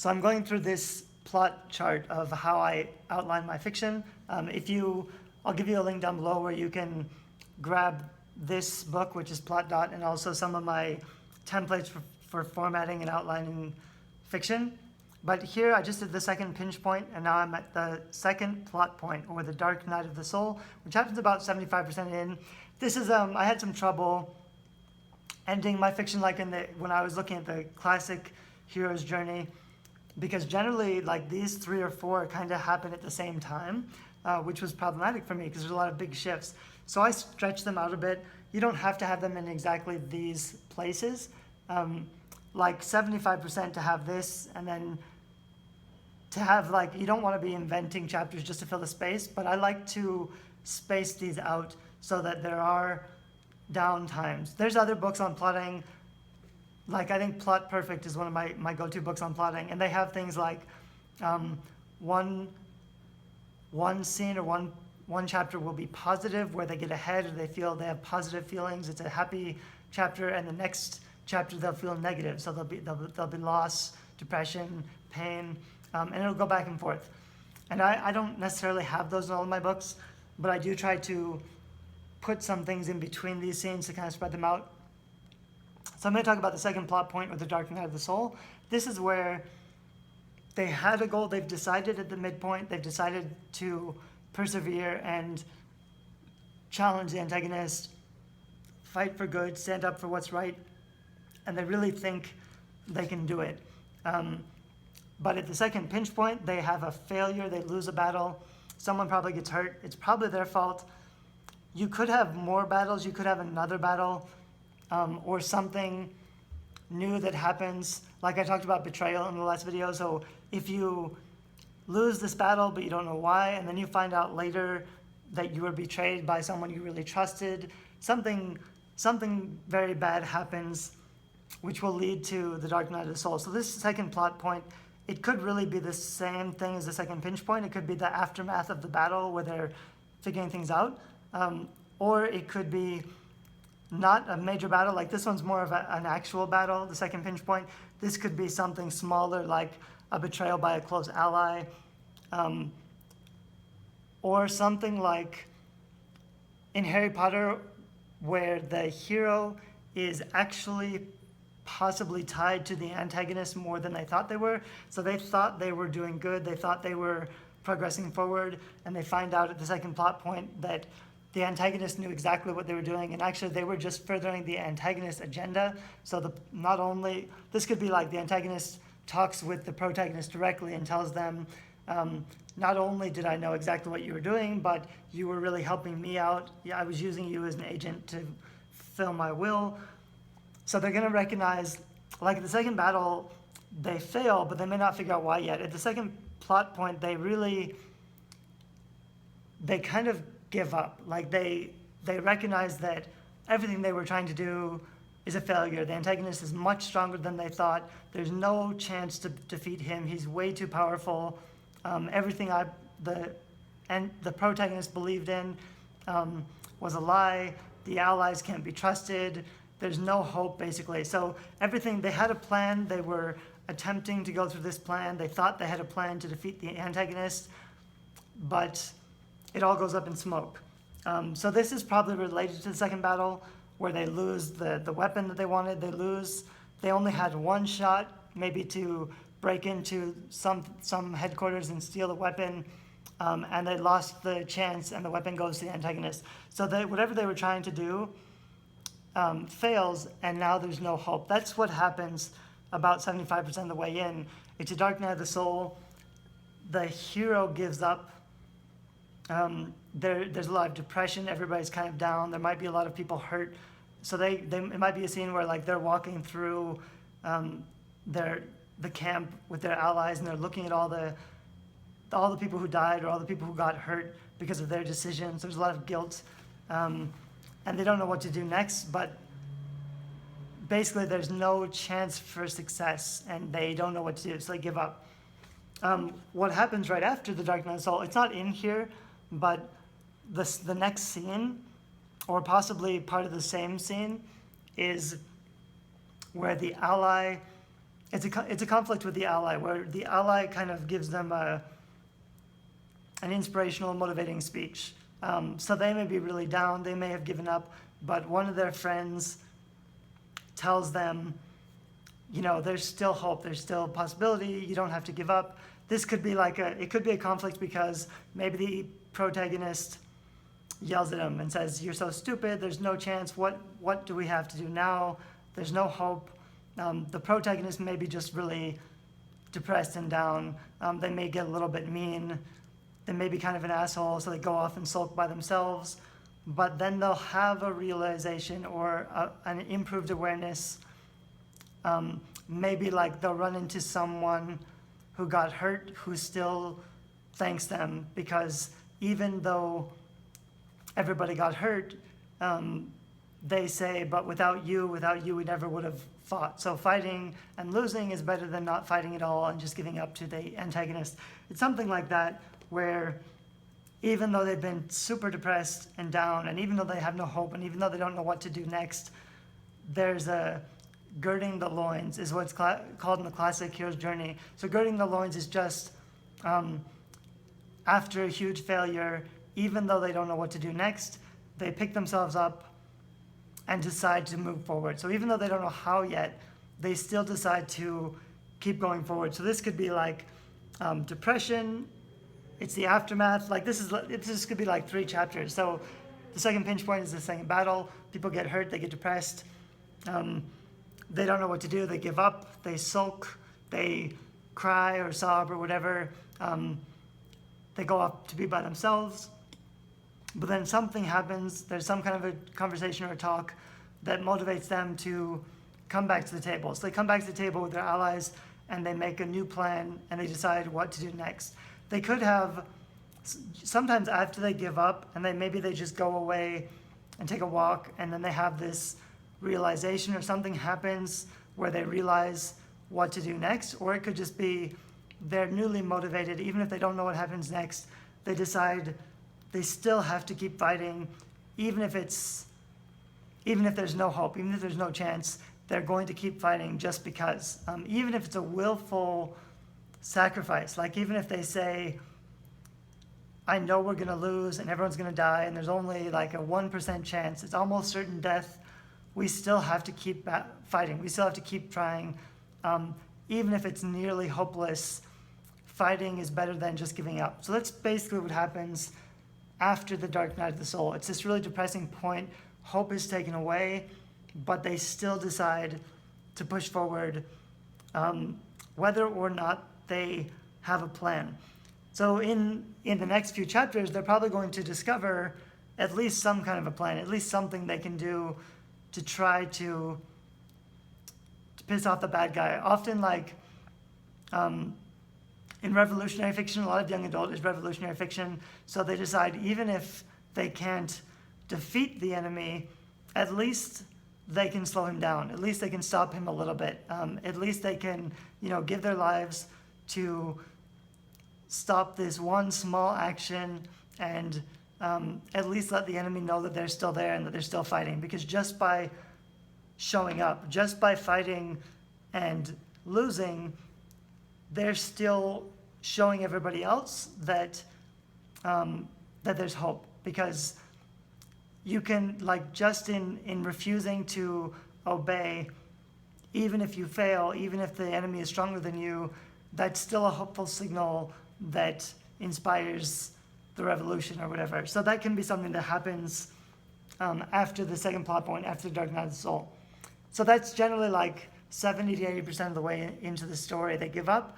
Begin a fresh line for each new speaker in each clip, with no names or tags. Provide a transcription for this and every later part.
So I'm going through this plot chart of how I outline my fiction. I'll give you a link down below where you can grab this book, which is Plot Dot, and also some of my templates for formatting and outlining fiction. But here I just did the second pinch point, and now I'm at the second plot point, or the Dark Night of the Soul, which happens about 75% in. This is, I had some trouble ending my fiction like when I was looking at the classic hero's journey, because generally like these 3 or 4 kind of happen at the same time, which was problematic for me because there's a lot of big shifts. So I stretched them out a bit. You don't have to have them in exactly these places. Like 75% to have this, and then to have like, you don't want to be inventing chapters just to fill the space, but I like to space these out so that there are down times. There's other books on plotting, like I think Plot Perfect is one of my go-to books on plotting, and they have things like one scene or one chapter will be positive where they get ahead or they feel they have positive feelings. It's a happy chapter, and the next chapter they'll feel negative. So there'll be loss, depression, pain, and it'll go back and forth. And I don't necessarily have those in all of my books, but I do try to put some things in between these scenes to kind of spread them out. So I'm going to talk about the second plot point with the Dark Night of the Soul. This is where they had a goal, they've decided at the midpoint, they've decided to persevere and challenge the antagonist, fight for good, stand up for what's right, and they really think they can do it. But at the second pinch point, they have a failure, they lose a battle, someone probably gets hurt, it's probably their fault. You could have more battles, you could have another battle, or something new that happens, like I talked about betrayal in the last video. So if you lose this battle but you don't know why, and then you find out later that you were betrayed by someone you really trusted, something very bad happens which will lead to the Dark Night of the Soul. So this second plot point, it could really be the same thing as the second pinch point. It could be the aftermath of the battle where they're figuring things out, or it could be not a major battle, like this one's more of an actual battle, the second pinch point. This could be something smaller, like a betrayal by a close ally, or something like in Harry Potter, where the hero is actually possibly tied to the antagonist more than they thought they were. So they thought they were doing good, they thought they were progressing forward, and they find out at the second plot point that the antagonist knew exactly what they were doing, and actually they were just furthering the antagonist's agenda. So this could be like the antagonist talks with the protagonist directly and tells them, not only did I know exactly what you were doing, but you were really helping me out. Yeah, I was using you as an agent to fulfill my will. So they're going to recognize, like in the second battle, they fail, but they may not figure out why yet. At the second plot point, they kind of give up. Like they recognize that everything they were trying to do is a failure. The antagonist is much stronger than they thought. There's no chance to defeat him. He's way too powerful. Everything the protagonist believed in was a lie. The allies can't be trusted. There's no hope, basically. So everything, they had a plan. They were attempting to go through this plan. They thought they had a plan to defeat the antagonist, but it all goes up in smoke. So this is probably related to the second battle, where they lose the weapon that they wanted. They only had one shot, maybe to break into some headquarters and steal the weapon, and they lost the chance, and the weapon goes to the antagonist. So whatever they were trying to do fails, and now there's no hope. That's what happens about 75% of the way in. It's a Dark Night of the Soul. The hero gives up. There's a lot of depression. Everybody's kind of down. There might be a lot of people hurt. So it might be a scene where like they're walking through the camp with their allies, and they're looking at all the people who died or all the people who got hurt because of their decisions. There's a lot of guilt, and they don't know what to do next. But basically, there's no chance for success, and they don't know what to do, so they give up. What happens right after the Dark Night of the Soul? It's not in here, but the next scene, or possibly part of the same scene, is where the ally it's a conflict with the ally, where the ally kind of gives them an inspirational, motivating speech. So they may be really down, they may have given up, but one of their friends tells them, there's still hope, there's still possibility, you don't have to give up. This could be it could be a conflict because maybe the protagonist yells at him and says, "You're so stupid, there's no chance, what do we have to do now? There's no hope." The protagonist may be just really depressed and down. They may get a little bit mean. They may be kind of an asshole, so they go off and sulk by themselves. But then they'll have a realization or an improved awareness. Maybe they'll run into someone who got hurt who still thanks them, because even though everybody got hurt, they say, but without you, we never would have fought. So fighting and losing is better than not fighting at all and just giving up to the antagonist. It's something like that, where even though they've been super depressed and down, and even though they have no hope, and even though they don't know what to do next, there's a girding the loins, is what's called in the classic hero's journey. So girding the loins is just after a huge failure, even though they don't know what to do next, they pick themselves up and decide to move forward. So even though they don't know how yet, they still decide to keep going forward. So this could be depression. It's the aftermath. This could be 3 chapters. So the second pinch point is the second battle. People get hurt, they get depressed. They don't know what to do. They give up. They sulk. They cry or sob or whatever. They go off to be by themselves. But then something happens. There's some kind of a conversation or a talk that motivates them to come back to the table. So they come back to the table with their allies, and they make a new plan, and they decide what to do next. They could have, sometimes after they give up, and maybe they just go away and take a walk, and then they have this realization, or something happens where they realize what to do next. Or it could just be they're newly motivated. Even if they don't know what happens next, they decide they still have to keep fighting, even if there's no hope, even if there's no chance, they're going to keep fighting just because. Even if it's a willful sacrifice, even if they say, I know we're going to lose and everyone's going to die and there's only a 1% chance, it's almost certain death, we still have to keep fighting. We still have to keep trying. Even if it's nearly hopeless, fighting is better than just giving up. So that's basically what happens after the dark night of the soul. It's this really depressing point. Hope is taken away, but they still decide to push forward, whether or not they have a plan. So in the next few chapters, they're probably going to discover at least some kind of a plan, at least something they can do to try to piss off the bad guy. Often, in revolutionary fiction, a lot of young adult is revolutionary fiction, so they decide even if they can't defeat the enemy, at least they can slow him down. At least they can stop him a little bit. At least they can, give their lives to stop this one small action, and at least let the enemy know that they're still there and that they're still fighting. Because just by showing up, just by fighting and losing, they're still showing everybody else that that there's hope. Because you can, just in refusing to obey, even if you fail, even if the enemy is stronger than you, that's still a hopeful signal that inspires the revolution or whatever. So that can be something that happens after the second plot point, after the Dark Night of the Soul. So that's generally 70 to 80% of the way into the story. They give up,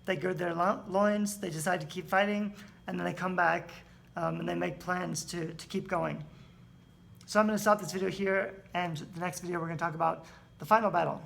they gird their loins, they decide to keep fighting, and then they come back and they make plans to keep going. So I'm going to stop this video here, and the next video we're going to talk about the final battle.